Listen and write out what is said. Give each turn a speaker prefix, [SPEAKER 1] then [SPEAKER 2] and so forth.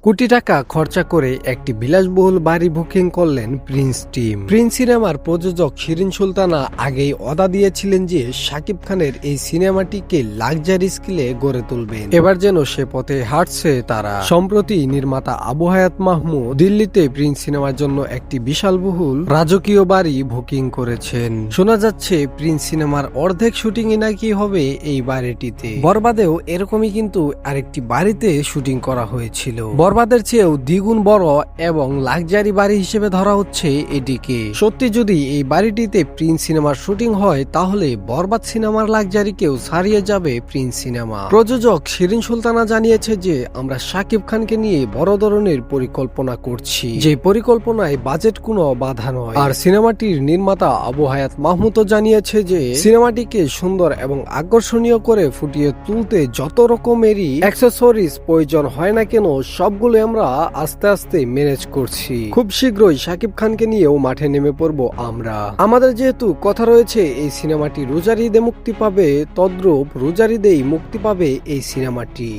[SPEAKER 1] কোটি টাকা খরচা করে একটি বিলাসবহুল বাড়ি বুকিং করলেন প্রিন্স টিম। প্রিন্স সিনেমার প্রযোজক শিরিন সুলতানা আগেই ওয়াদা দিয়েছিলেন যে শাকিব খানের এই সিনেমাটিকে লাক্সারি স্কেলে গড়ে তুলবেন। এবার যেন সে পথে হাঁটছে তারা। সম্প্রতি নির্মাতা আবু হায়াত মাহমুদ দিল্লিতে প্রিন্স সিনেমার জন্য একটি বিশালবহুল রাজকীয় বাড়ি বুকিং করেছেন। শোনা যাচ্ছে প্রিন্স সিনেমার অর্ধেক শুটিং নাকি হবে এই বাড়িটিতে। বরবাদেও এরকমই কিন্তু আরেকটি বাড়িতে শুটিং করা হয়েছিল। বরবাদের চেয়েও দ্বিগুণ বড় এবং লাক্সারি বাড়ি হিসেবে ধরা হচ্ছে এটিকে। সত্যি যদি এই বাড়িটিতে প্রিন্স সিনেমার শুটিং হয় তাহলে বরবাদ সিনেমার লাক্সারিকেও ছাড়িয়ে যাবে প্রিন্স সিনেমা। প্রযোজক শিরিন সুলতানা জানিয়েছে যে আমরা শাকিব খানকে নিয়ে বড় ধরনের পরিকল্পনা করছি, যে পরিকল্পনায় বাজেট কোনো বাধা নয়। আর সিনেমাটির নির্মাতা আবু হায়াত মাহমুদও জানিয়েছে যে সিনেমাটিকে সুন্দর এবং আকর্ষণীয় করে ফুটিয়ে তুলতে যত রকমেরই অ্যাক্সেসরিজ প্রয়োজন হয় না কেন সবগুলো আমরা আস্তে আস্তে ম্যানেজ করছি। খুব শীঘ্রই শাকিব খানকে নিয়েও মাঠে নেমে পড়বো আমরা। আমাদের যেহেতু কথা রয়েছে এই সিনেমাটি রোজার ঈদে মুক্তি পাবে, তদ্রূপ রোজার ঈদেই মুক্তি পাবে এই সিনেমাটি।